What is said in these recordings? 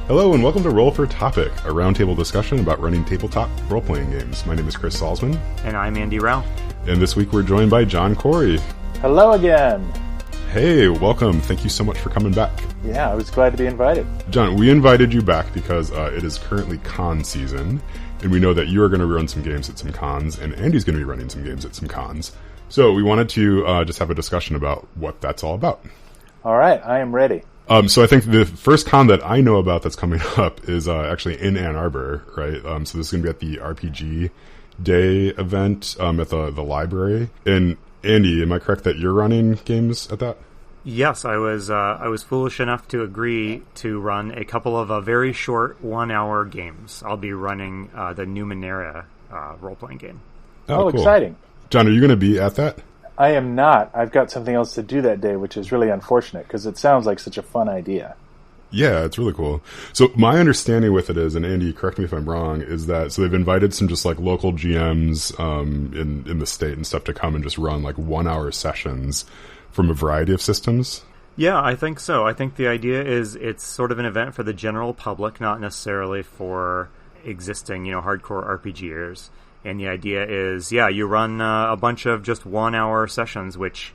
Hello and welcome to Roll for Topic, a roundtable discussion about running tabletop role-playing games. My name is Chris Salzman. And I'm Andy Rao. And this week we're joined by John Corey. Hello again. Hey, welcome. Thank you so much for coming back. Yeah, I was glad to be invited. John, we invited you back because it is currently con season, and we know that you are going to run some games at some cons, and Andy's going to be running some games at some cons. So we wanted to just have a discussion about what that's all about. All right, I am ready. So I think the first con that I know about that's coming up is actually in Ann Arbor, right? So this is going to be at the RPG Day event at the library. And Andy, am I correct that you're running games at that? Yes, I was foolish enough to agree to run a couple of very short 1-hour games. I'll be running the Numenera role-playing game. Oh, cool. Exciting. John, are you going to be at that? I am not. I've got something else to do that day, which is really unfortunate because it sounds like such a fun idea. Yeah, it's really cool. So my understanding with it is, and Andy, correct me if I'm wrong, is that so they've invited some just like local GMs in the state and stuff to come and just run like 1-hour sessions from a variety of systems. Yeah, I think so. I think the idea is it's sort of an event for the general public, not necessarily for existing, hardcore RPGers. And the idea is, you run a bunch of just 1-hour sessions, which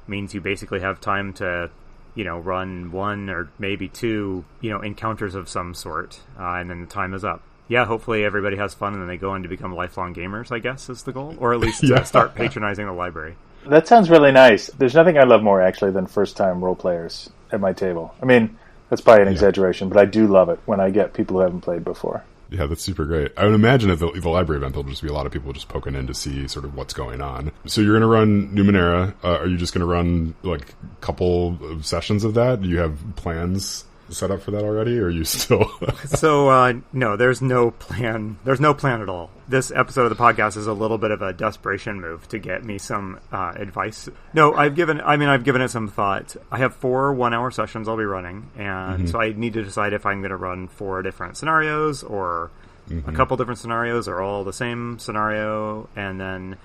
means you basically have time to, run one or maybe two, encounters of some sort, and then the time is up. Yeah, hopefully everybody has fun and then they go on to become lifelong gamers, I guess, is the goal. Or at least start patronizing the library. That sounds really nice. There's nothing I love more, actually, than first-time role players at my table. I mean, that's probably an exaggeration, but I do love it when I get people who haven't played before. Yeah, that's super great. I would imagine at the library event, there'll just be a lot of people just poking in to see sort of what's going on. So you're going to run Numenera. Are you just going to run like a couple of sessions of that? Do you have plans set up for that already, or are you still... So, no, there's no plan. There's no plan at all. This episode of the podcast is a little bit of a desperation move to get me some advice. No, I've given it some thought. I have 4 1-hour sessions I'll be running, and so I need to decide if I'm going to run 4 different scenarios, or a couple different scenarios, or all the same scenario, and then...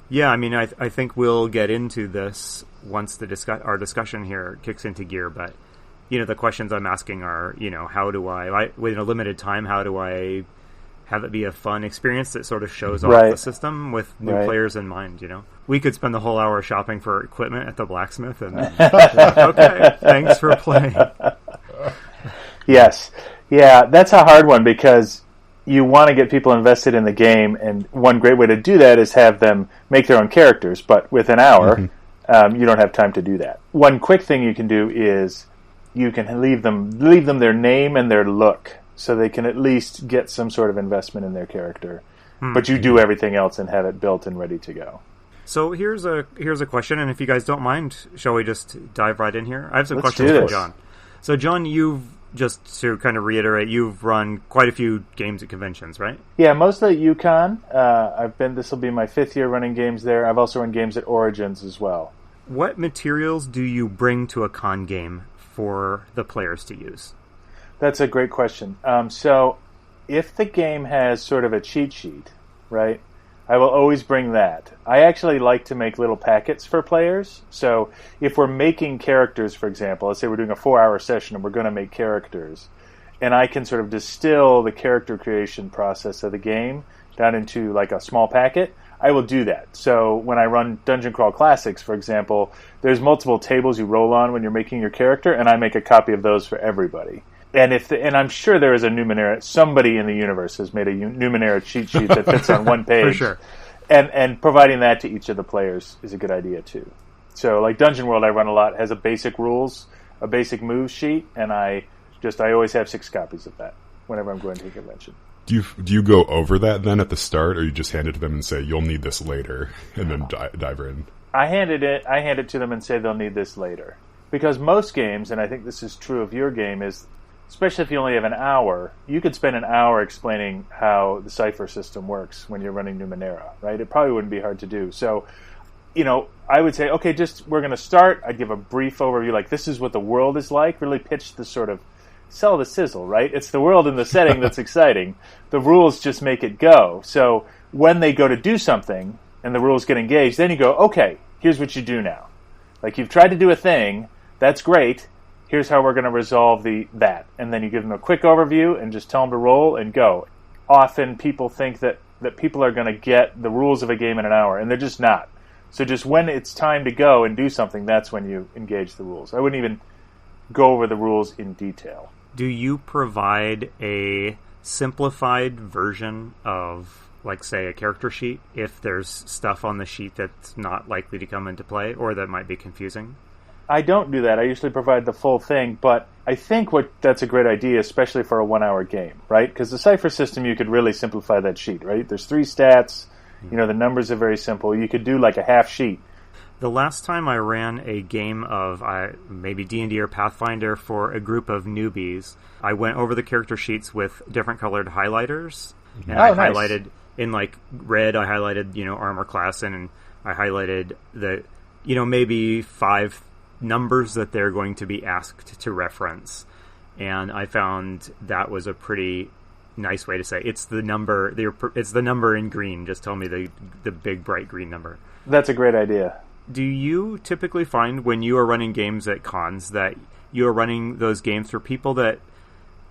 Yeah, I think we'll get into this once our discussion here kicks into gear, but... the questions I'm asking are, how do I, within a limited time, how do I have it be a fun experience that sort of shows off the system with new players in mind, We could spend the whole hour shopping for equipment at the blacksmith and okay, thanks for playing. Yes. Yeah, that's a hard one because you want to get people invested in the game, and one great way to do that is have them make their own characters, but with an hour, you don't have time to do that. One quick thing you can do is you can leave them their name and their look, so they can at least get some sort of investment in their character. But you do everything else and have it built and ready to go. So here's a question, and if you guys don't mind, shall we just dive right in here? I have some questions for John. So John, just to kind of reiterate, you've run quite a few games at conventions, right? Yeah, mostly at UConn. This will be my 5th year running games there. I've also run games at Origins as well. What materials do you bring to a con game for the players to use? That's a great question. So if the game has sort of a cheat sheet, right, I will always bring that. I actually like to make little packets for players. So if we're making characters, for example, let's say we're doing a 4-hour session and we're going to make characters, and I can sort of distill the character creation process of the game down into like a small packet, I will do that. So when I run Dungeon Crawl Classics, for example, there's multiple tables you roll on when you're making your character, and I make a copy of those for everybody. And I'm sure there is a Numenera. Somebody in the universe has made a Numenera cheat sheet that fits on one page. For sure. And providing that to each of the players is a good idea too. So like Dungeon World, I run a lot, has a basic rules, a basic moves sheet, and I always have 6 copies of that whenever I'm going to a convention. Do you go over that then at the start, or you just hand it to them and say, you'll need this later, and then dive in? I hand it to them and say they'll need this later. Because most games, and I think this is true of your game, is, especially if you only have an hour, you could spend an hour explaining how the cipher system works when you're running Numenera, right? It probably wouldn't be hard to do. So, I would say, okay, we're going to start. I'd give a brief overview, like this is what the world is like, really pitch the sort of sell the sizzle, right? It's the world and the setting that's exciting. The rules just make it go. So when they go to do something and the rules get engaged, then you go, okay, here's what you do now. Like you've tried to do a thing, that's great. here's how we're going to resolve that. And then you give them a quick overview and just tell them to roll and go. Often people think that people are going to get the rules of a game in an hour, and they're just not. So just when it's time to go and do something, that's when you engage the rules. I wouldn't even go over the rules in detail. Do you provide a simplified version of, like, say, a character sheet if there's stuff on the sheet that's not likely to come into play or that might be confusing? I don't do that. I usually provide the full thing, but I think that's a great idea, especially for a 1-hour game, right? Because the Cypher system, you could really simplify that sheet, right? There's 3 stats. The numbers are very simple. You could do like a half sheet. The last time I ran a game of maybe D&D or Pathfinder for a group of newbies, I went over the character sheets with different colored highlighters. And I nice. highlighted, in like red, I highlighted, armor class, and I highlighted the, maybe 5 numbers that they're going to be asked to reference. And I found that was a pretty nice way to say it's the number. It's the number in green. Just tell me the big bright green number. That's a great idea. Do you typically find when you are running games at cons that you are running those games for people that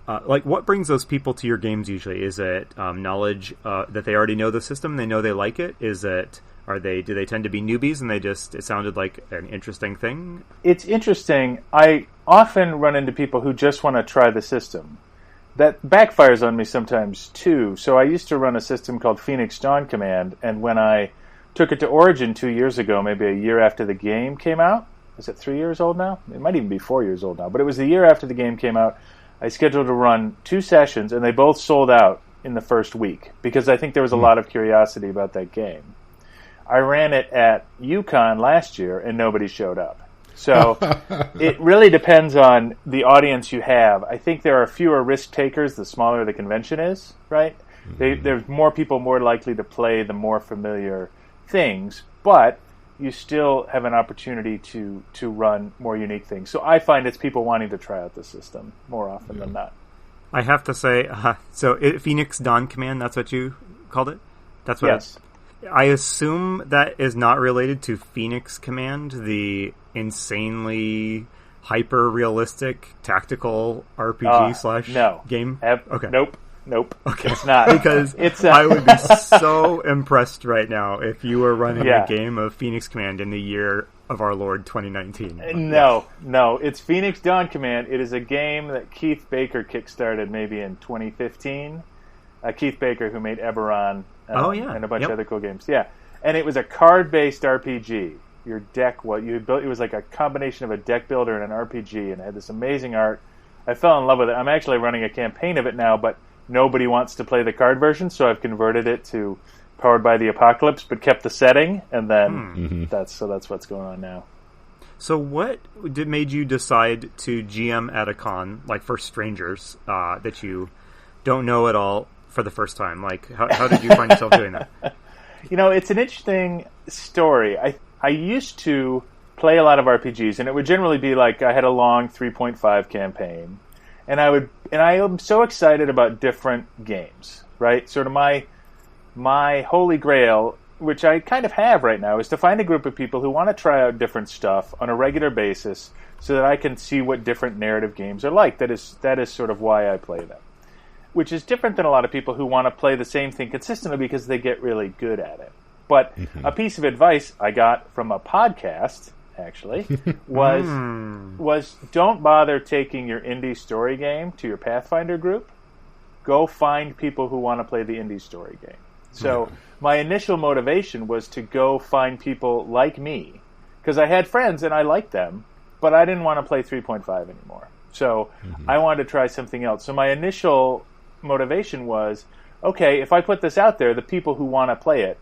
what brings those people to your games usually? Is it knowledge that they already know the system, they know they like it? Is it do they tend to be newbies and it sounded like an interesting thing? It's interesting. I often run into people who just want to try the system. That backfires on me sometimes too. So I used to run a system called Phoenix Dawn Command, and when I took it to Origin 2 years ago, maybe a year after the game came out. Is it 3 years old now? It might even be 4 years old now. But it was the year after the game came out. I scheduled to run 2 sessions, and they both sold out in the first week because I think there was a lot of curiosity about that game. I ran it at UConn last year, and nobody showed up. So it really depends on the audience you have. I think there are fewer risk takers the smaller the convention is, right? There's more people more likely to play the more familiar things, but you still have an opportunity to run more unique things. So I find it's people wanting to try out the system more often than not. I have to say, Phoenix Dawn Command, that's what you called it? That's what. Yes. I assume that is not related to Phoenix Command, the insanely hyper-realistic tactical RPG / game? Okay. Nope. Okay. It's not. Because I would be so impressed right now if you were running a game of Phoenix Command in the year of our Lord 2019. No. It's Phoenix Dawn Command. It is a game that Keith Baker kickstarted maybe in 2015. Keith Baker, who made Eberron and a bunch of other cool games. Yeah. And it was a card-based RPG. Your deck, it was like a combination of a deck builder and an RPG, and it had this amazing art. I fell in love with it. I'm actually running a campaign of it now, but nobody wants to play the card version, so I've converted it to Powered by the Apocalypse, but kept the setting, and then that's what's going on now. So what made you decide to GM at a con, like for strangers that you don't know at all for the first time? Like, how did you find yourself doing that? It's an interesting story. I used to play a lot of RPGs, and it would generally be like I had a long 3.5 campaign, and I am so excited about different games, right? Sort of my holy grail, which I kind of have right now, is to find a group of people who want to try out different stuff on a regular basis so that I can see what different narrative games are like. That is sort of why I play them, which is different than a lot of people who want to play the same thing consistently because they get really good at it. But a piece of advice I got from a podcast, actually, was don't bother taking your indie story game to your Pathfinder group. Go find people who want to play the indie story game. So my initial motivation was to go find people like me, because I had friends and I liked them, but I didn't want to play 3.5 anymore. So I wanted to try something else. So my initial motivation was, okay, if I put this out there, the people who want to play it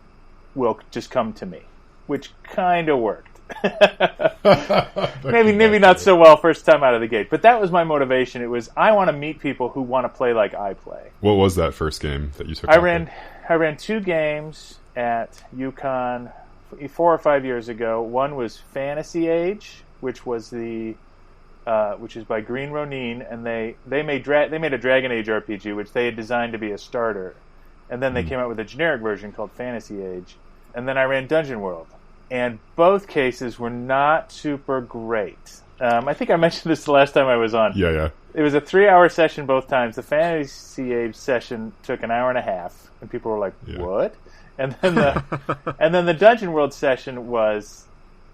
will just come to me, which kind of worked. maybe not so well first time out of the gate, but that was my motivation. It was, I want to meet people who want to play like I play. What was that first game that you took? I ran 2 games at UConn 4 or 5 years ago. One was Fantasy Age, which was which is by Green Ronin, and they made a Dragon Age RPG, which they had designed to be a starter, and then they came out with a generic version called Fantasy Age, and then I ran Dungeon World, and both cases were not super great. I think I mentioned this the last time I was on. Yeah. It was a 3-hour session both times. The Fantasy Age session took an hour and a half, and people were like, "What?" And then the Dungeon World session was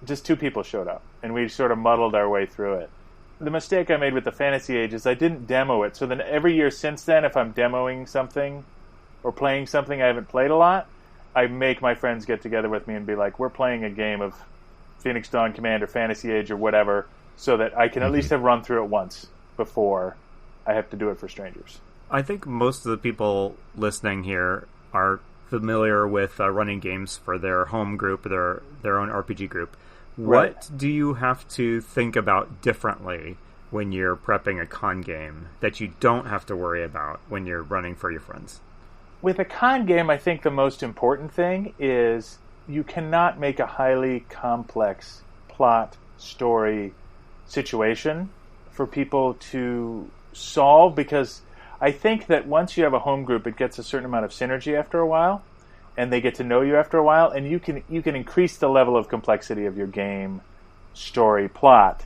just 2 people showed up, and we sort of muddled our way through it. The mistake I made with the Fantasy Age is I didn't demo it. So then every year since then, if I'm demoing something or playing something I haven't played a lot, I make my friends get together with me and be like, "We're playing a game of Phoenix Dawn Command or Fantasy Age or whatever," so that I can at least have run through it once before I have to do it for strangers. I think most of the people listening here are familiar with running games for their home group, their own RPG group. What do you have to think about differently when you're prepping a con game that you don't have to worry about when you're running for your friends? With a con game, I think the most important thing is you cannot make a highly complex plot, story, situation for people to solve, because I think that once you have a home group, it gets a certain amount of synergy after a while, and they get to know you after a while, and you can increase the level of complexity of your game, story, plot.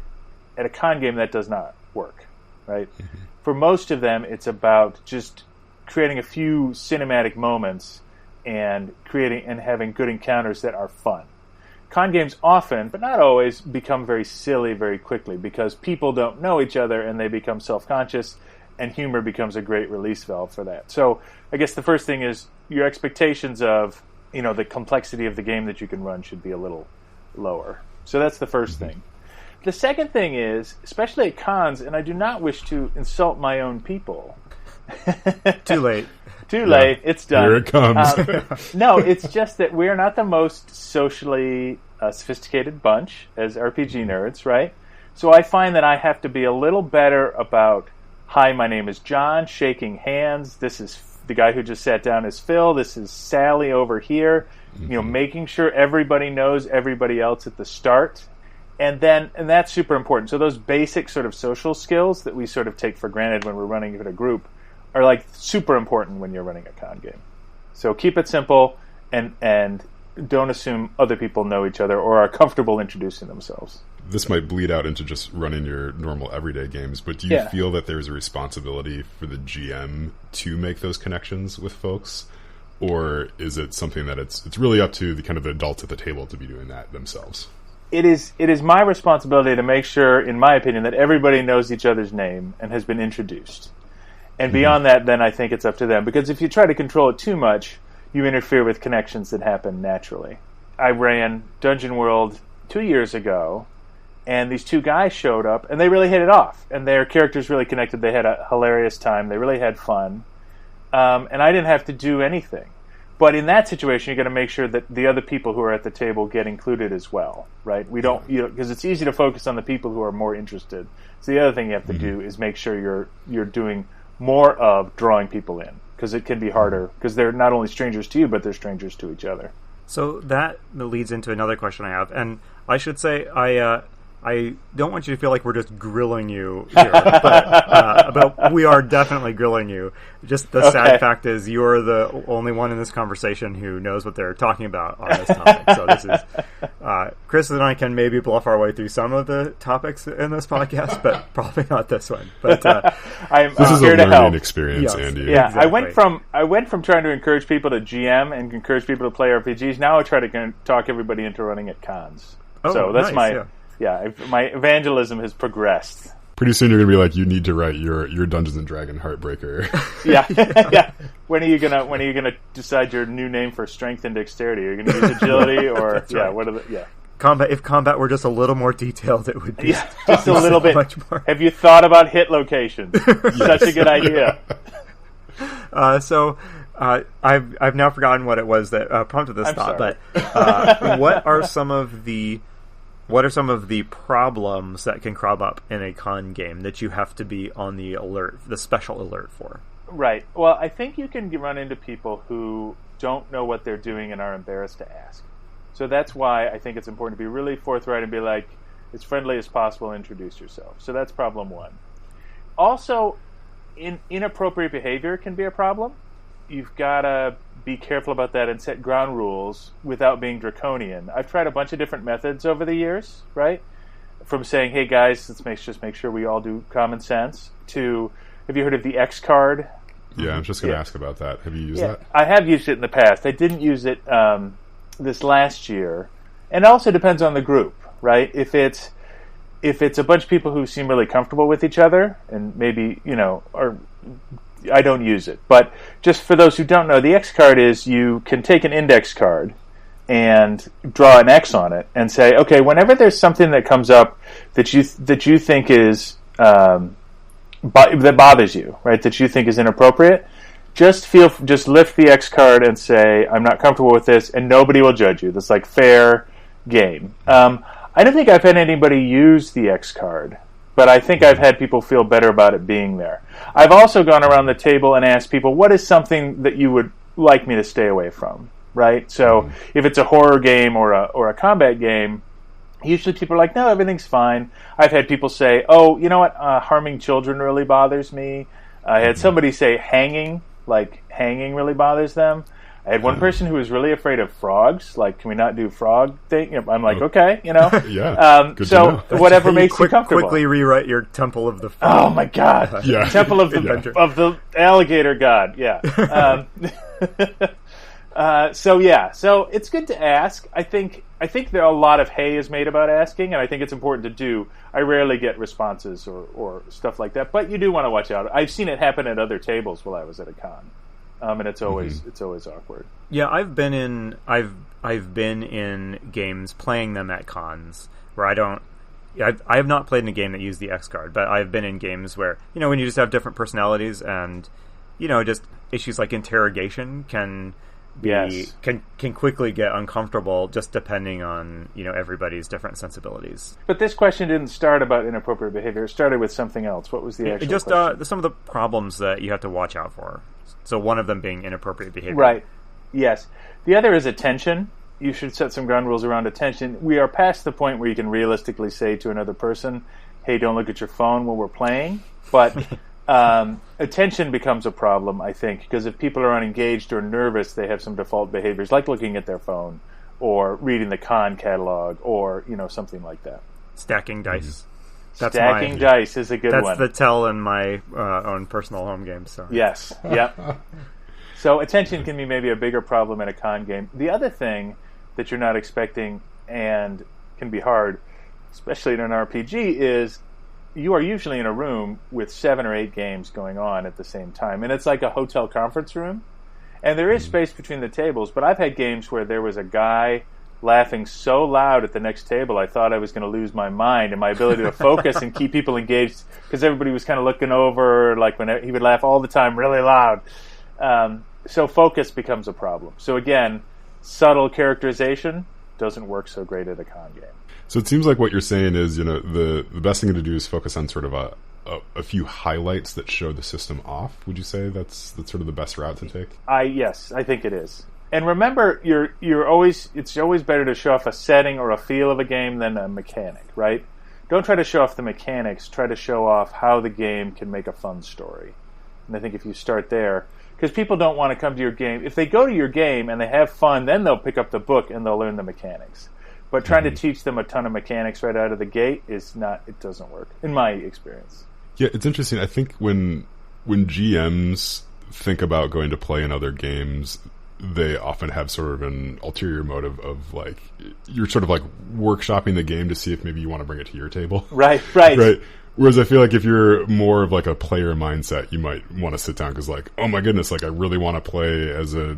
At a con game, that does not work, right? Mm-hmm. For most of them, it's about just creating a few cinematic moments and having good encounters that are fun. Con games often, but not always, become very silly very quickly because people don't know each other and they become self-conscious, and humor becomes a great release valve for that. So I guess the first thing is your expectations of, the complexity of the game that you can run should be a little lower. So that's the first thing. The second thing is, especially at cons, and I do not wish to insult my own people. Too late. Too late. It's done. Here it comes. No, it's just that we're not the most socially sophisticated bunch as RPG nerds, right? So I find that I have to be a little better about, "Hi, my name is John," shaking hands. This is the guy who just sat down is Phil. This is Sally over here. Mm-hmm. Making sure everybody knows everybody else at the start. And that's super important. So those basic sort of social skills that we sort of take for granted when we're running in a group are like super important when you're running a con game. So keep it simple and don't assume other people know each other or are comfortable introducing themselves. This might bleed out into just running your normal everyday games, but do you feel that there's a responsibility for the GM to make those connections with folks? Or is it something that it's really up to the kind of the adults at the table to be doing that themselves? It is my responsibility to make sure, in my opinion, that everybody knows each other's name and has been introduced. And beyond that, then I think it's up to them. Because if you try to control it too much, you interfere with connections that happen naturally. I ran Dungeon World 2 years ago, and these 2 guys showed up, and they really hit it off. And their characters really connected. They had a hilarious time. They really had fun. And I didn't have to do anything. But in that situation, you're going to make sure that the other people who are at the table get included as well, right? We don't, because it's easy to focus on the people who are more interested. So the other thing you have to do is make sure you're doing more of drawing people in, because it can be harder, because they're not only strangers to you, but they're strangers to each other. So that leads into another question I have, and I should say I don't want you to feel like we're just grilling you here, but we are definitely grilling you. Just the sad fact is you're the only one in this conversation who knows what they're talking about on this topic. So this is Chris and I can maybe bluff our way through some of the topics in this podcast, but probably not this one. But this is here a to learning help. experience, Andy. Yeah, exactly. I went from trying to encourage people to GM and encourage people to play RPGs. Now I try to talk everybody into running at cons. So that's nice, my evangelism has progressed. Pretty soon you're going to be like, you need to write your Dungeons and Dragon Heartbreaker. Yeah. When are you gonna decide your new name for strength and dexterity? Are you going to use agility or right. What are the combat? If combat were just a little more detailed, it would be just a little bit. Much more. Have you thought about hit locations? Such a good idea. I've now forgotten what it was that prompted this thought. Sorry. But what are some of the problems that can crop up in a con game that you have to be on the special alert for? Right. Well, I think you can run into people who don't know what they're doing and are embarrassed to ask. So that's why I think it's important to be really forthright and be like, as friendly as possible, introduce yourself. So that's problem one. Also, inappropriate behavior can be a problem. You've got to be careful about that and set ground rules without being draconian. I've tried a bunch of different methods over the years, right? from saying, "Hey guys, just make sure we all do common sense," to, have you heard of the X card? Yeah, I'm just going to ask about that. Have you used that? I have used it in the past. I didn't use it this last year, and it also depends on the group, right? If it's a bunch of people who seem really comfortable with each other, and maybe, or I don't use it. But just for those who don't know, the X card is, you can take an index card and draw an X on it and say, okay, whenever there's something that comes up that you think is that bothers you, right? That you think is inappropriate, just lift the X card and say, I'm not comfortable with this, and nobody will judge you. That's like fair game. I don't think I've had anybody use the X card, but I think I've had people feel better about it being there. I've also gone around the table and asked people, what is something that you would like me to stay away from, right? So if it's a horror game or a combat game, usually people are like, no, everything's fine. I've had people say, oh, you know what, harming children really bothers me. I had somebody say hanging really bothers them. I had one person who was really afraid of frogs. Like, can we not do frog thing? I'm like, okay, Yeah. So whatever makes you comfortable. Quickly rewrite your Temple of the Frog. Oh my God! Yeah. Temple of the alligator god. Yeah. So it's good to ask. I think there are a lot of hay is made about asking, and I think it's important to do. I rarely get responses or stuff like that, but you do want to watch out. I've seen it happen at other tables while I was at a con. And it's always awkward. Yeah, I've been in games playing them at cons where I have not played in a game that used the X card, but I've been in games where, when you just have different personalities and, just issues like interrogation can quickly get uncomfortable just depending on, everybody's different sensibilities. But this question didn't start about inappropriate behavior. It started with something else. What was the actual question? Some of the problems that you have to watch out for. So one of them being inappropriate behavior. Right. Yes. The other is attention. You should set some ground rules around attention. We are past the point where you can realistically say to another person, hey, don't look at your phone while we're playing. But attention becomes a problem, I think, because if people are unengaged or nervous, they have some default behaviors, like looking at their phone or reading the con catalog or, something like that. Stacking dice. Stacking dice is a good one. That's the tell in my own personal home game. So yes, yep. So attention can be maybe a bigger problem in a con game. The other thing that you're not expecting and can be hard, especially in an RPG, is you are usually in a room with 7 or 8 games going on at the same time, and it's like a hotel conference room, and there is space between the tables. But I've had games where there was a guy laughing so loud at the next table I thought I was going to lose my mind and my ability to focus and keep people engaged, because everybody was kind of looking over, like when he would laugh all the time really loud. So focus becomes a problem. So again, subtle characterization doesn't work so great at a con game. So it seems like what you're saying is, the best thing to do is focus on sort of a few highlights that show the system off. Would you say that's sort of the best route to take? Yes, I think it is. And remember, it's always better to show off a setting or a feel of a game than a mechanic, right? Don't try to show off the mechanics. Try to show off how the game can make a fun story. And I think if you start there, because people don't want to come to your game. If they go to your game and they have fun, then they'll pick up the book and they'll learn the mechanics. But trying to teach them a ton of mechanics right out of the gate it doesn't work, in my experience. Yeah, it's interesting. I think when GMs think about going to play in other games, they often have sort of an ulterior motive of like, you're sort of like workshopping the game to see if maybe you want to bring it to your table. Right. Whereas I feel like if you're more of like a player mindset, you might want to sit down because like, oh my goodness, like I really want to play as a,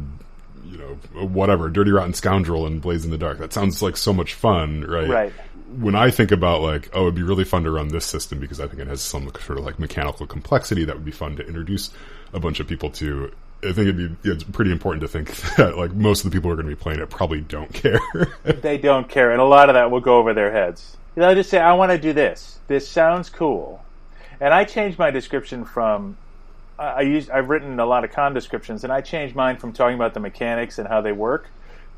whatever, Dirty Rotten Scoundrel and Blaze in the Dark. That sounds like so much fun, right? Right. When I think about like, oh, it'd be really fun to run this system because I think it has some sort of like mechanical complexity that would be fun to introduce a bunch of people to, I think it's pretty important to think that like most of the people who are going to be playing it probably don't care. They don't care, and a lot of that will go over their heads. They'll just say, I want to do this. This sounds cool. And I changed my description from, I've written a lot of con descriptions, and I changed mine from talking about the mechanics and how they work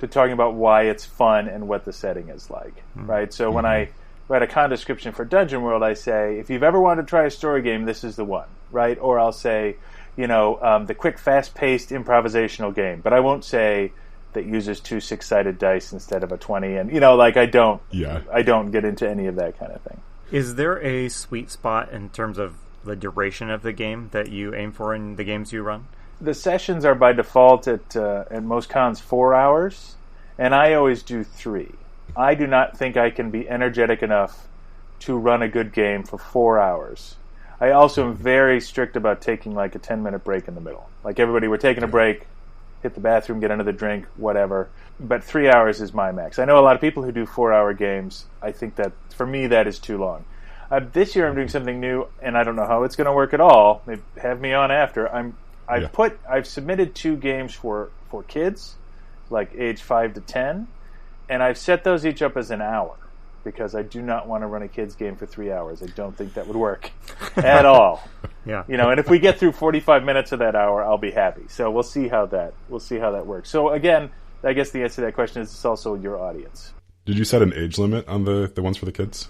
to talking about why it's fun and what the setting is like, right? So when I write a con description for Dungeon World, I say, if you've ever wanted to try a story game, this is the one, right? Or I'll say, the quick, fast-paced improvisational game. But I won't say, that uses 2 6-sided dice instead of a 20, and like I don't get into any of that kind of thing. Is there a sweet spot in terms of the duration of the game that you aim for in the games you run? The sessions are by default at most cons 4 hours, and I always do 3. I do not think I can be energetic enough to run a good game for 4 hours. I also am very strict about taking like a 10-minute break in the middle. Like everybody, we're taking a break, hit the bathroom, get another drink, whatever. But 3 hours is my max. I know a lot of people who do 4-hour games. I think that, for me, that is too long. This year I'm doing something new, and I don't know how it's going to work at all. Maybe have me on after. I've submitted 2 games for kids, like age 5 to 10, and I've set those each up as an hour, because I do not want to run a kid's game for 3 hours. I don't think that would work at all. Yeah. And if we get through 45 minutes of that hour, I'll be happy. So we'll see how that works. So again, I guess the answer to that question is it's also your audience. Did you set an age limit on the ones for the kids?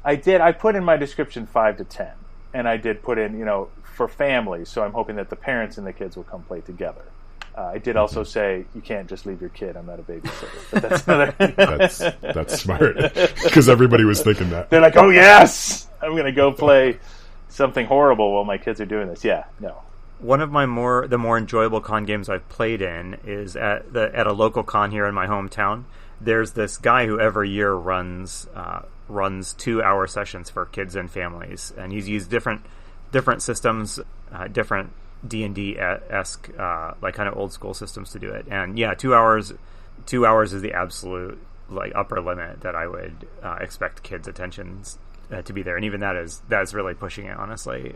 I did. I put in my description 5 to 10, and I did put in, for families. So I'm hoping that the parents and the kids will come play together. I did also say you can't just leave your kid. I'm not a babysitter. But that's another. That's smart, because everybody was thinking that. They're like, "Oh yes, I'm going to go play something horrible while my kids are doing this." Yeah, no. One of the more enjoyable con games I've played in is at a local con here in my hometown. There's this guy who every year runs 2-hour sessions for kids and families, and he's used different systems, different D&D-esque, like kind of old school systems to do it. And yeah, 2 hours is the absolute like upper limit that I would expect kids' attention to be there. And even that's really pushing it, honestly.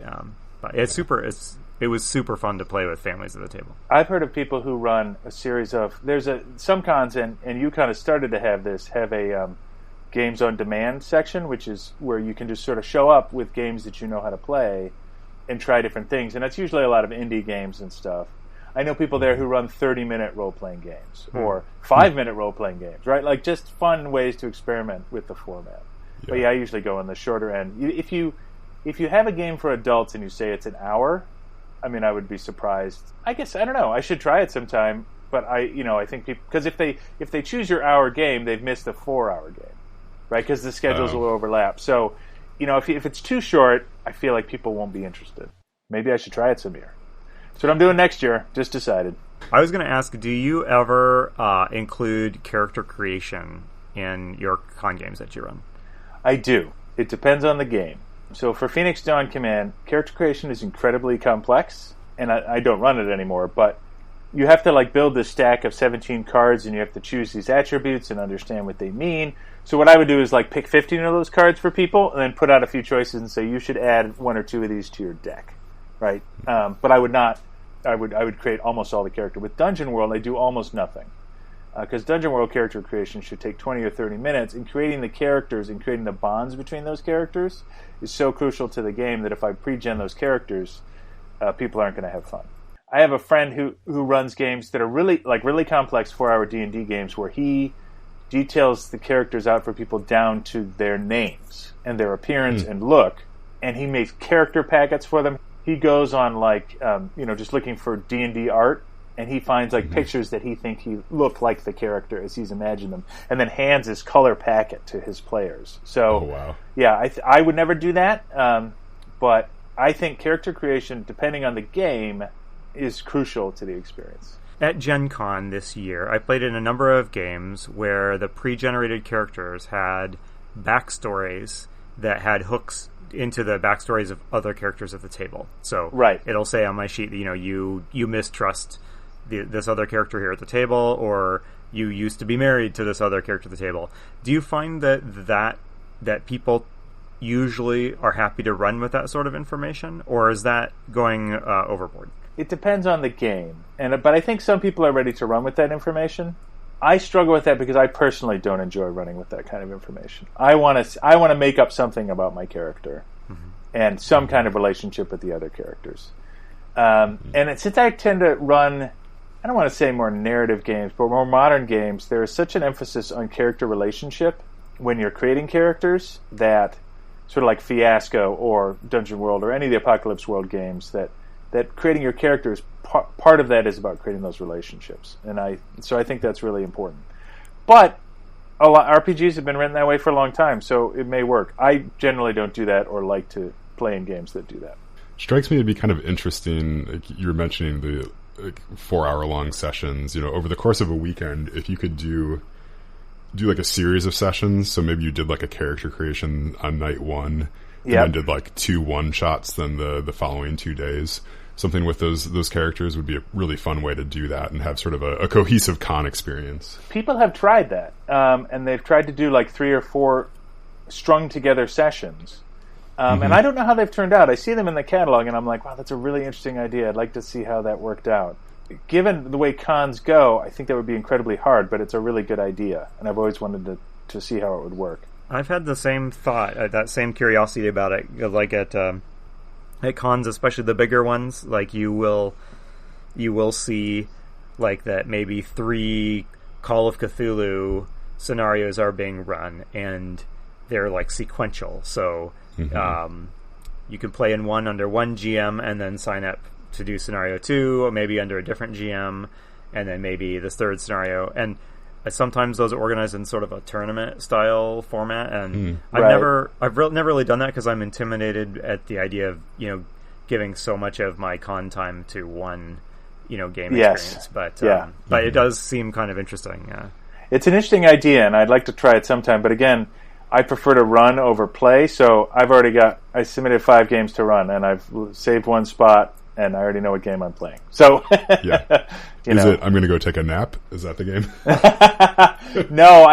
But it was super fun to play with families at the table. I've heard of people who run a series of some cons, and you kind of started to have a games on demand section, which is where you can just sort of show up with games that you know how to play and try different things, and that's usually a lot of indie games and stuff. I know people there who run 30-minute role-playing games or 5-minute role-playing games, right? Like just fun ways to experiment with the format. Yeah. But yeah, I usually go on the shorter end. If you have a game for adults and you say it's an hour, I mean, I would be surprised. I guess, I don't know, I should try it sometime, but I think people, because if they choose your hour game, they've missed a 4-hour game, right? Because the schedules will overlap. So, if it's too short, I feel like people won't be interested. Maybe I should try it some year. That's what I'm doing next year. Just decided. I was going to ask, do you ever include character creation in your con games that you run? I do. It depends on the game. So for Phoenix Dawn Command, character creation is incredibly complex, and I don't run it anymore, but you have to build this stack of 17 cards, and you have to choose these attributes and understand what they mean. So what I would do is pick 15 of those cards for people, and then put out a few choices and say you should add 1 or 2 of these to your deck, right? But I would not. I would create almost all the character. With Dungeon World, I do almost nothing, because Dungeon World character creation should take 20 or 30 minutes, and creating the characters and creating the bonds between those characters is so crucial to the game that if I pre-gen those characters, people aren't going to have fun. I have a friend who runs games that are really complex 4-hour D&D games where he details the characters out for people down to their names and their appearance and look, and he makes character packets for them. He goes on just looking for D&D art, and he finds pictures that he look like the character as he's imagined them, and then hands his color packet to his players. So, yeah, I would never do that, but I think character creation, depending on the game, is crucial to the experience. At Gen Con this year, I played in a number of games where the pre-generated characters had backstories that had hooks into the backstories of other characters at the table. So it'll say on my sheet that you mistrust this other character here at the table, or you used to be married to this other character at the table. Do you find that people usually are happy to run with that sort of information, or is that going overboard? It depends on the game, but I think some people are ready to run with that information. I struggle with that because I personally don't enjoy running with that kind of information. I want to make up something about my character and some kind of relationship with the other characters. Since I tend to run, I don't want to say more narrative games, but more modern games, there is such an emphasis on character relationship when you're creating characters that, sort of like Fiasco or Dungeon World or any of the Apocalypse World games, that creating your character is part of that is about creating those relationships, and I think that's really important. But a lot RPGs have been written that way for a long time, so it may work. I generally don't do that or like to play in games that do that. Strikes me to be kind of interesting. Like you were mentioning the 4-hour-long sessions. Over the course of a weekend, if you could do like a series of sessions, so maybe you did like a character creation on night one, and then did like 2 one-shots then the following 2 days. Something with those characters would be a really fun way to do that and have sort of a cohesive con experience. People have tried that, and they've tried to do like 3 or 4 strung together sessions. And I don't know how they've turned out. I see them in the catalog, and I'm like, wow, that's a really interesting idea. I'd like to see how that worked out. Given the way cons go, I think that would be incredibly hard, but it's a really good idea, and I've always wanted to see how it would work. I've had the same thought, that same curiosity about it, like at cons, especially the bigger ones. Like you will see like that maybe 3 Call of Cthulhu scenarios are being run, and they're like sequential. So you can play in one under one GM and then sign up to do scenario 2, or maybe under a different GM, and then maybe this third scenario. And sometimes those are organized in sort of a tournament style format, and I've never really done that because I'm intimidated at the idea of giving so much of my con time to one game experience. But it does seem kind of interesting. It's an interesting idea, and I'd like to try it sometime. But again, I prefer to run over play, so I submitted 5 games to run, and I've saved 1 spot, and I already know what game I'm playing. So, I'm going to go take a nap? Is that the game? No,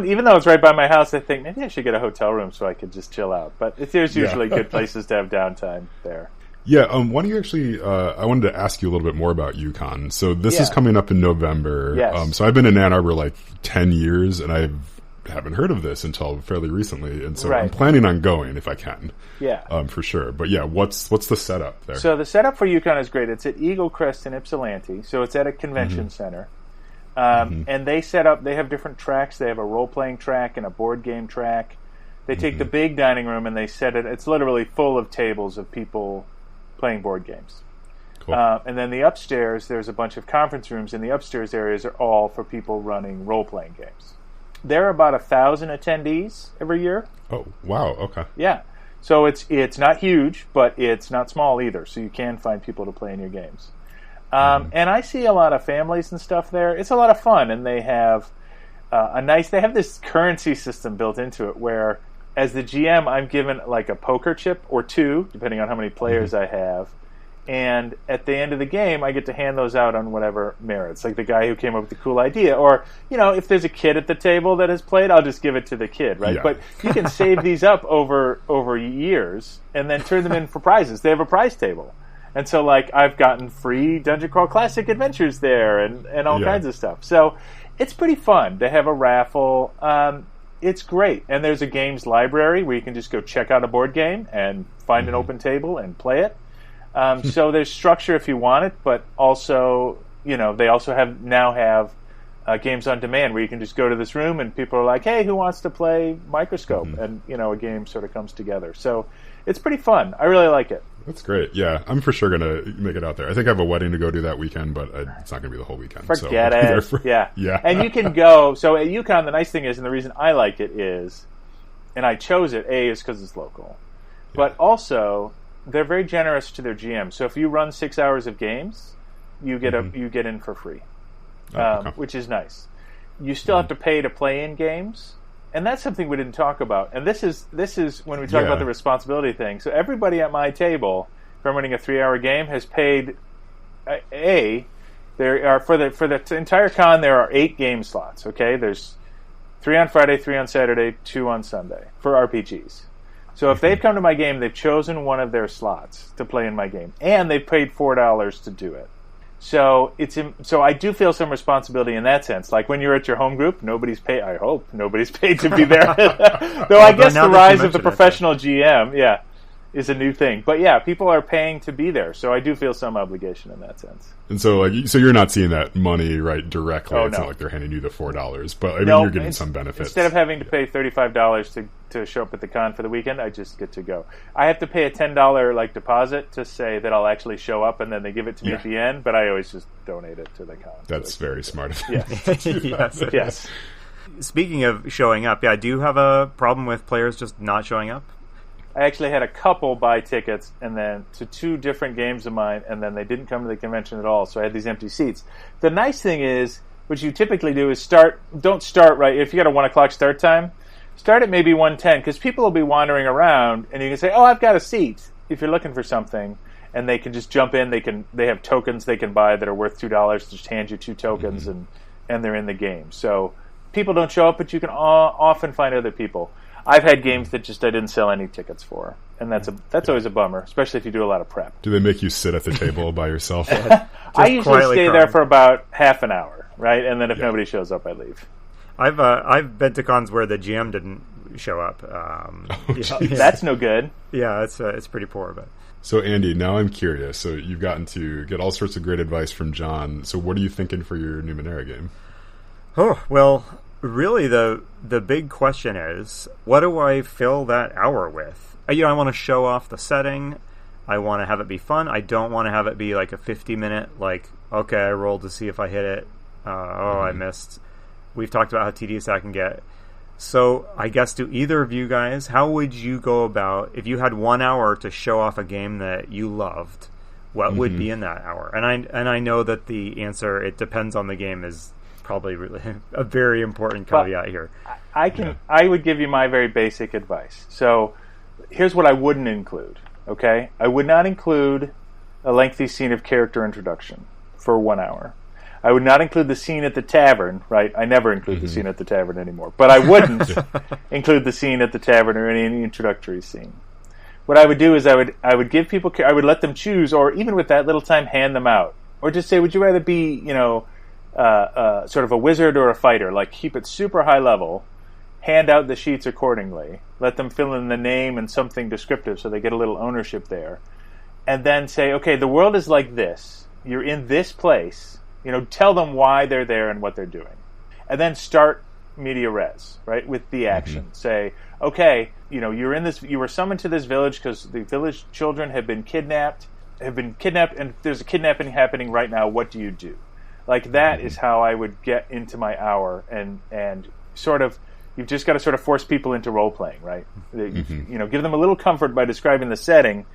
even though it's right by my house, I think maybe I should get a hotel room so I could just chill out. But there's usually good places to have downtime there. Yeah, why don't you actually, I wanted to ask you a little bit more about UConn. So this is coming up in November. Yes. So I've been in Ann Arbor like 10 years, and I haven't heard of this until fairly recently. And so I'm planning on going if I can. Yeah. For sure. But yeah, what's the setup there? So the setup for UConn is great. It's at Eagle Crest in Ypsilanti, so it's at a convention center. And they have different tracks. They have a role-playing track and a board game track. They take the big dining room and they set it. It's literally full of tables of people playing board games. Cool. And then the upstairs, there's a bunch of conference rooms, and the upstairs areas are all for people running role-playing games. There are about 1,000 attendees every year. Oh, wow. Okay. Yeah. So it's not huge, but it's not small either. So you can find people to play in your games. And I see a lot of families and stuff there. It's a lot of fun, and they have they have this currency system built into it where, as the GM, I'm given like a poker chip or 2, depending on how many players I have. And at the end of the game, I get to hand those out on whatever merits. Like the guy who came up with the cool idea. Or, if there's a kid at the table that has played, I'll just give it to the kid, right? Yeah. But you can save these up over years and then turn them in for prizes. They have a prize table. And so, like, I've gotten free Dungeon Crawl Classic Adventures there and all kinds of stuff. So it's pretty fun. They have a raffle. It's great. And there's a games library where you can just go check out a board game and find an open table and play it. So there's structure if you want it, but also, they also have games on demand where you can just go to this room and people are like, hey, who wants to play Microscope? And, a game sort of comes together. So it's pretty fun. I really like it. That's great. Yeah, I'm for sure going to make it out there. I think I have a wedding to go to that weekend, but it's not going to be the whole weekend. Forget it. Yeah. And you can go. So at UConn, the nice thing is, and the reason I like it is, and I chose it, is because it's local. Yeah. But also, they're very generous to their GM. So if you run 6 hours of games, you get in for free, which is nice. You still have to pay to play in games, and that's something we didn't talk about. And this is when we talk about the responsibility thing. So everybody at my table, if I'm running a 3-hour game, has paid. There are for the entire con there are 8 game slots. Okay, there's 3 on Friday, 3 on Saturday, 2 on Sunday for RPGs. So if they've come to my game, they've chosen one of their slots to play in my game, and they've paid $4 to do it. So I do feel some responsibility in that sense. Like when you're at your home group, nobody's paid. I hope nobody's paid to be there. Though I guess the rise of the professional GM, is a new thing. But yeah, people are paying to be there, so I do feel some obligation in that sense. And so, so you're not seeing that money right directly. Oh, it's no. not like they're handing you the $4, but I mean, you're getting some benefits. Instead of having to pay $35 to show up at the con for the weekend, I just get to go. I have to pay a $10 deposit to say that I'll actually show up, and then they give it to me at the end. But I always just donate it to the con. That's very smart. Yes. Yes. Speaking of showing up, do you have a problem with players just not showing up? I actually had a couple buy tickets and then to 2 different games of mine, and then they didn't come to the convention at all, so I had these empty seats. The nice thing is, what you typically do is don't start right, if you got a 1 o'clock start time, start at maybe 1:10, because people will be wandering around, and you can say, oh, I've got a seat, if you're looking for something, and they can just jump in, they have tokens they can buy that are worth $2, just hand you 2 tokens, and they're in the game. So people don't show up, but you can often find other people. I've had games that I didn't sell any tickets for, and that's always a bummer, especially if you do a lot of prep. Do they make you sit at the table by yourself? I usually stay there for about half an hour, right? And then if nobody shows up, I leave. I've been to cons where the GM didn't show up. That's no good. Yeah, it's pretty poor, but. So Andy, now I'm curious. So you've gotten to get all sorts of great advice from John. So what are you thinking for your Numenera game? Oh, well, really the big question is, what do I fill that hour with? I want to show off the setting. I want to have it be fun. I don't want to have it be like a 50-minute, okay, I rolled to see if I hit it. I missed. We've talked about how tedious that can get. So I guess to either of you guys, how would you go about, if you had 1 hour to show off a game that you loved, what would be in that hour? And I know that the answer, it depends on the game, is probably really a very important caveat here. I would give you my very basic advice. So here's what I wouldn't include, okay? I would not include a lengthy scene of character introduction for 1 hour. I would not include the scene at the tavern, right? I never include the scene at the tavern anymore. But I wouldn't include the scene at the tavern or any introductory scene. What I would do is I would give people, I would let them choose, or even with that little time, hand them out. Or just say, would you rather be, sort of a wizard or a fighter? Like, keep it super high level, hand out the sheets accordingly, let them fill in the name and something descriptive so they get a little ownership there. And then say, okay, the world is like this. You're in this place. Tell them why they're there and what they're doing. And then start media res, right, with the action. Say, okay, you were summoned to this village because the village children have been kidnapped, and there's a kidnapping happening right now. What do you do? Like, that is how I would get into my hour, and sort of, you've just got to sort of force people into role-playing, right? Give them a little comfort by describing the setting,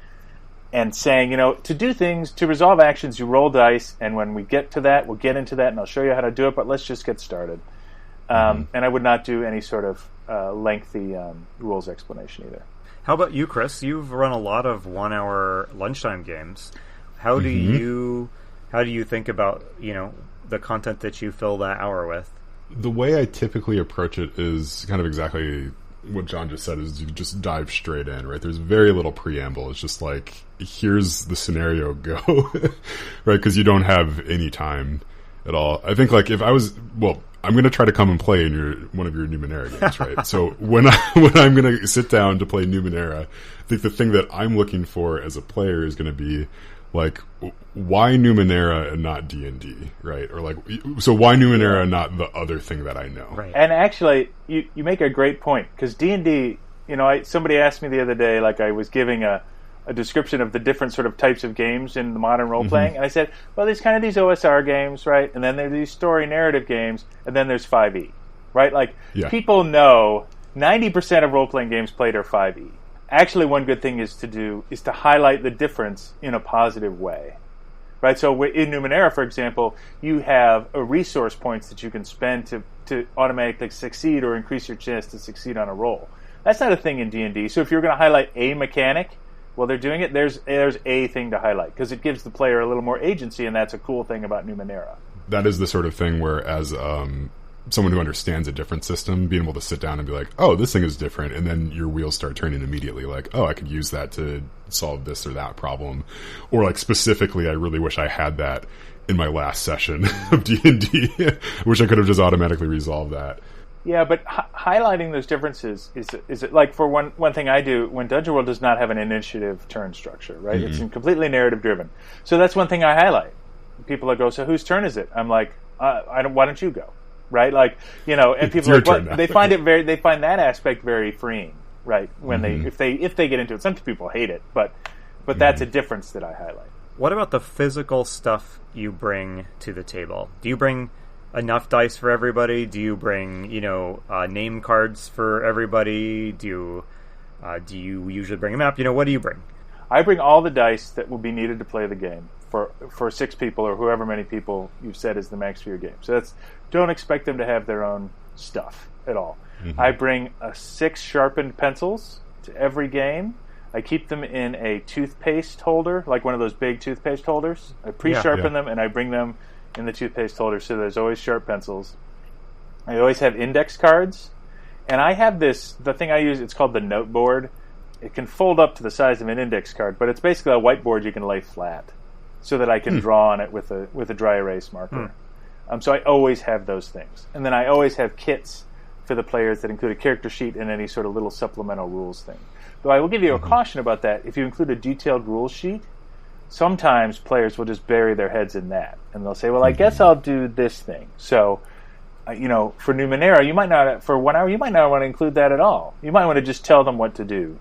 and saying, to do things, to resolve actions, you roll dice, and when we get to that, we'll get into that, and I'll show you how to do it, but let's just get started. And I would not do any sort of lengthy rules explanation either. How about you, Chris? You've run a lot of 1 hour lunchtime games. How do you think about, the content that you fill that hour with? The way I typically approach it is kind of exactly what John just said, is you just dive straight in, right? There's very little preamble. It's just like, here's the scenario, go, right? Because you don't have any time at all. I think, if I was, I'm going to try to come and play in one of your Numenera games, right? So when I'm going to sit down to play Numenera, I think the thing that I'm looking for as a player is going to be, why Numenera and not D&D, right? Or so why Numenera and not the other thing that I know? Right. And actually, you make a great point, because D&D, somebody asked me the other day, I was giving a description of the different sort of types of games in the modern role-playing, and I said, well, there's kind of these OSR games, right? And then there's these story narrative games, and then there's 5e, right? People know 90% of role-playing games played are 5e. Actually, one good thing is to highlight the difference in a positive way, right? So in Numenera, for example, you have resource points that you can spend to automatically succeed or increase your chance to succeed on a roll. That's not a thing in D&D. So if you're going to highlight a mechanic while they're doing it, there's a thing to highlight, because it gives the player a little more agency, and that's a cool thing about Numenera. That is the sort of thing where, as someone who understands a different system, being able to sit down and be like, oh, this thing is different, and then your wheels start turning immediately, I could use that to solve this or that problem. Or specifically, I really wish I had that in my last session of D&D. I wish I could have just automatically resolved that. Yeah, but highlighting those differences is it like for one thing I do when Dungeon World does not have an initiative turn structure, right? Mm-hmm. It's completely narrative driven. So that's one thing I highlight. People that go, so whose turn is it? I'm like, why don't you go, right? Like, and people are like, they find that aspect very freeing, right? When if they get into it, some people hate it, but that's a difference that I highlight. What about the physical stuff you bring to the table? Do you bring enough dice for everybody? Do you bring, name cards for everybody? Do you usually bring a map? What do you bring? I bring all the dice that will be needed to play the game for 6 people or however many people you've said is the max for your game. So don't expect them to have their own stuff at all. Mm-hmm. I bring 6 sharpened pencils to every game. I keep them in a toothpaste holder, like one of those big toothpaste holders. I pre-sharpen them and I bring them in the toothpaste holder, so there's always sharp pencils. I always have index cards, and I have the thing I use, it's called the note board. It can fold up to the size of an index card, but it's basically a whiteboard you can lay flat so that I can draw on it with a dry erase marker. So I always have those things. And then I always have kits for the players that include a character sheet and any sort of little supplemental rules thing. Though I will give you a caution about that. If you include a detailed rules sheet, sometimes players will just bury their heads in that, and they'll say, well, I guess I'll do this thing. So, for Numenera, you might not, for 1 hour, you might not want to include that at all. You might want to just tell them what to do.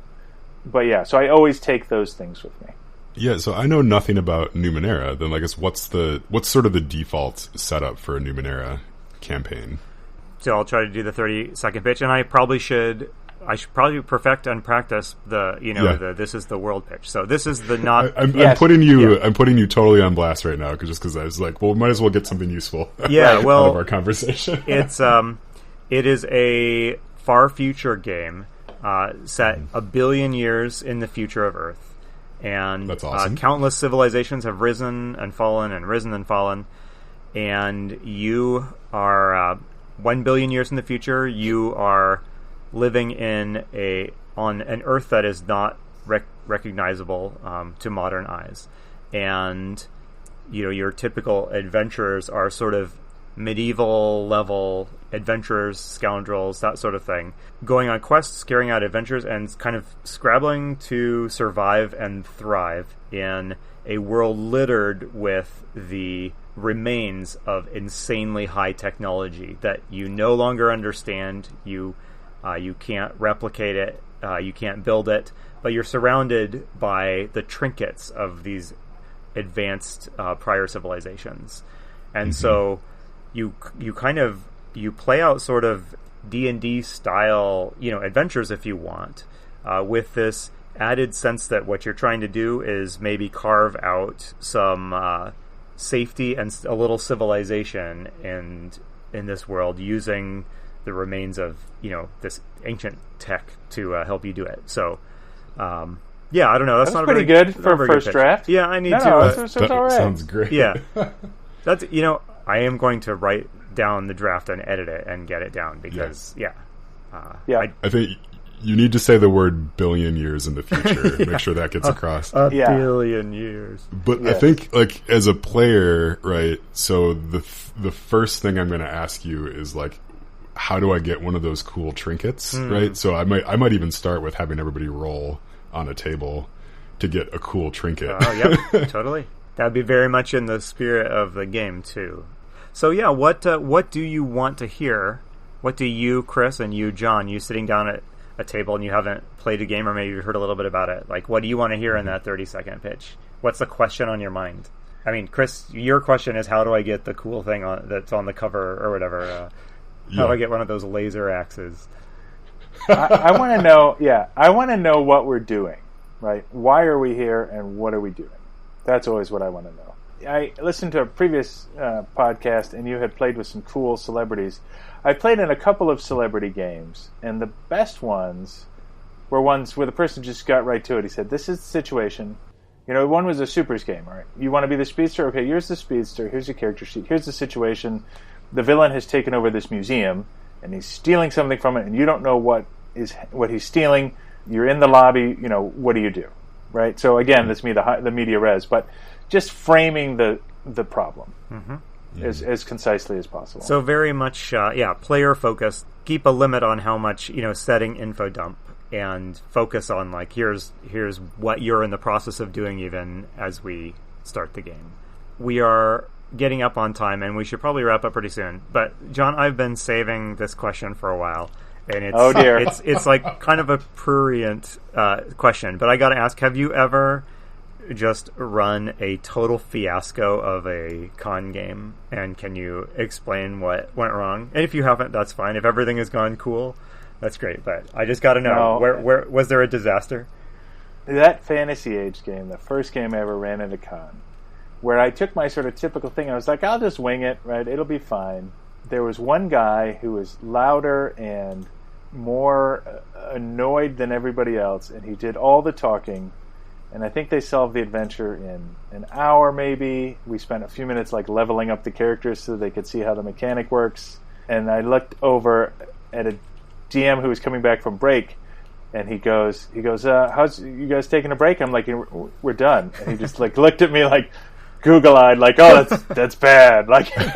But yeah, so I always take those things with me. Yeah, so I know nothing about Numenera. Then I guess what's sort of the default setup for a Numenera campaign? So I'll try to do the 30-second pitch, and I should probably perfect and practice the this is the world pitch. So this is the not. I'm putting you totally on blast right now because I was like, well, we might as well get something useful. Yeah, out of our conversation. It is a far future game set 1 billion years in the future of Earth, and that's awesome. Countless civilizations have risen and fallen and risen and fallen, and you are 1 billion years in the future. You are living on an Earth that is not recognizable to modern eyes, and your typical adventurers are sort of medieval level adventurers, scoundrels, that sort of thing, going on quests, carrying out adventures, and kind of scrabbling to survive and thrive in a world littered with the remains of insanely high technology that you no longer understand. You can't replicate it, you can't build it, but you're surrounded by the trinkets of these advanced prior civilizations. And so you play out sort of D&D style, adventures if you want, with this added sense that what you're trying to do is maybe carve out some safety and a little civilization in this world using the remains of this ancient tech to help you do it. So I don't know. That's not pretty good for a first draft. Yeah, I need to. That's all right. Sounds great. Yeah, that's I am going to write down the draft and edit it and get it down because I think you need to say the word billion years in the future. Make sure that gets across. A billion years. But I think, as a player, right? So the first thing I'm going to ask you is how do I get one of those cool trinkets, right? So I might even start with having everybody roll on a table to get a cool trinket. Oh, yep, totally. That'd be very much in the spirit of the game too. So yeah, what do you want to hear? What do you, Chris, and you, John, you sitting down at a table and you haven't played a game or maybe you've heard a little bit about it, what do you want to hear in that 30-second pitch? What's the question on your mind? I mean, Chris, your question is how do I get the cool thing that's on the cover or whatever? How do I get one of those laser axes? I want to know. Yeah, I want to know what we're doing. Right? Why are we here, and what are we doing? That's always what I want to know. I listened to a previous podcast, and you had played with some cool celebrities. I played in a couple of celebrity games, and the best ones were ones where the person just got right to it. He said, "This is the situation." One was a supers game. All right, you want to be the speedster? Okay, here's the speedster. Here's your character sheet. Here's the situation. The villain has taken over this museum, and he's stealing something from it, and you don't know what he's stealing. You're in the lobby. What do you do? Right. So again, that's the media res, but just framing the problem as concisely as possible. So very much, player focused keep a limit on how much, setting info dump and focus on like, here's what you're in the process of doing even as we start the game. We are getting up on time and we should probably wrap up pretty soon. But John, I've been saving this question for a while. And it's, oh dear. It's like kind of a prurient question, but I got to ask: have you ever just run a total fiasco of a con game? And can you explain what went wrong? And if you haven't, that's fine. If everything has gone cool, that's great. But I just got to know, where was there a disaster? That Fantasy Age game, the first game I ever ran at a con, where I took my sort of typical thing. I was like, I'll just wing it, right? It'll be fine. There was one guy who was louder and more annoyed than everybody else, and he did all the talking, and I think they solved the adventure in an hour maybe. We spent a few minutes like leveling up the characters so they could see how the mechanic works, and I looked over at a DM who was coming back from break, and he goes, how's you guys taking a break? I'm like, we're done. And he just like looked at me like Google-eyed, like, oh, that's bad. Like, and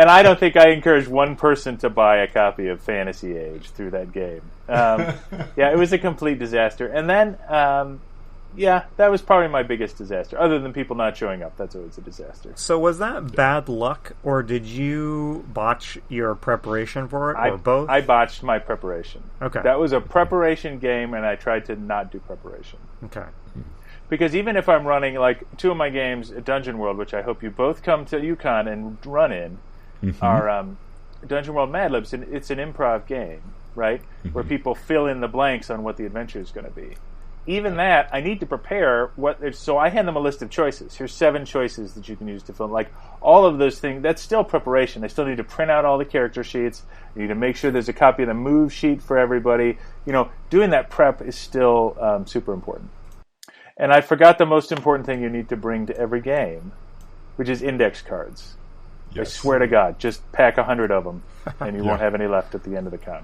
I don't think I encouraged one person to buy a copy of Fantasy Age through that game. It was a complete disaster. And then, that was probably my biggest disaster. Other than people not showing up, that's always a disaster. So was that bad luck, or did you botch your preparation for it, or both? I botched my preparation. Okay. That was a preparation game, and I tried to not do preparation. Okay. Because even if I'm running, like, two of my games, Dungeon World, which I hope you both come to UConn and run in, are Dungeon World Mad Libs, and it's an improv game, right? Where people fill in the blanks on what the adventure is going to be. Even that, I need to prepare so I hand them a list of choices. Here's 7 choices that you can use to fill. Like, all of those things, that's still preparation. They still need to print out all the character sheets. You need to make sure there's a copy of the move sheet for everybody. Doing that prep is still super important. And I forgot the most important thing you need to bring to every game, which is index cards. Yes. I swear to God, just pack 100 of them, and you won't have any left at the end of the con.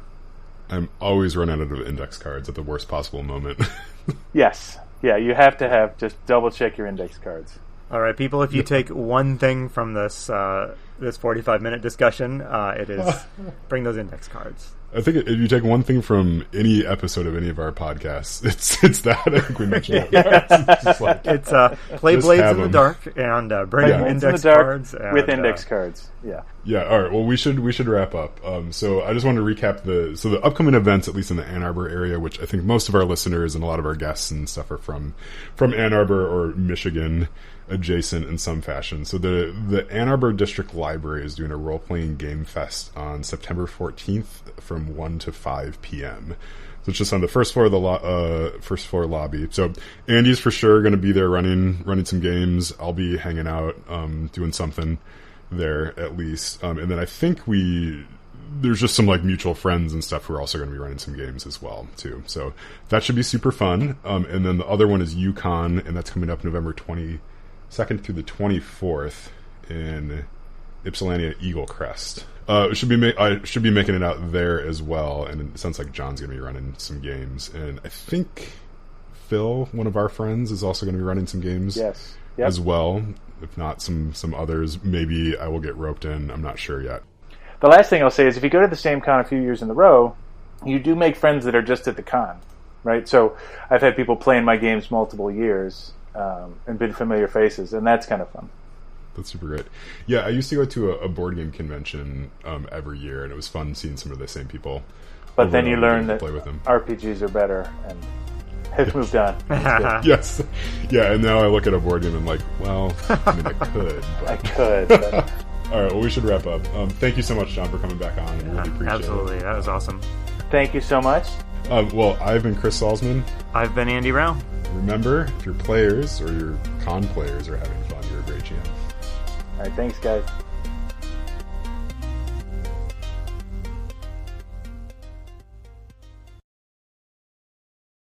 I'm always running out of index cards at the worst possible moment. Yes. Yeah, you have to just double-check your index cards. All right, people, if you take one thing from this 45-minute discussion, it is bring those index cards. I think if you take one thing from any episode of any of our podcasts, it's that. I think we mentioned it. It's play Blades in the Dark and bring index cards. With index cards, yeah. Yeah, all right. Well, we should wrap up. So I just wanted to recap the upcoming events, at least in the Ann Arbor area, which I think most of our listeners and a lot of our guests and stuff are from Ann Arbor or Michigan adjacent in some fashion. So the Ann Arbor District Library is doing a role-playing game fest on September 14th from 1 to 5 p.m. So it's just on the first floor of the first floor lobby. So Andy's for sure going to be there running some games. I'll be hanging out, doing something there at least. And then I think there's just some like mutual friends and stuff who are also going to be running some games as well too. So that should be super fun. And then the other one is UConn, and that's coming up November 22nd through the 24th in Ypsilanti Eagle Crest. I should be making it out there as well, and it sounds like John's going to be running some games, and I think Phil, one of our friends, is also going to be running some games as well. If not some others, maybe I will get roped in. I'm not sure yet. The last thing I'll say is if you go to the same con a few years in a row, you do make friends that are just at the con, right? So I've had people playing my games multiple years and been familiar faces, and that's kind of fun. That's super great. Yeah, I used to go to a board game convention every year, and it was fun seeing some of the same people. But then you learn that RPGs are better, and have moved on. Yes. Yeah, and now I look at a board game and I'm like, well, I mean, I could. But... I could, but... All right, well, we should wrap up. Thank you so much, John, for coming back on. I really appreciate it. Absolutely, that was awesome. Thank you so much. Well, I've been Chris Salzman. I've been Andy Rao. Remember, if your players or your con players are having fun, you're a great GM. All right, thanks, guys.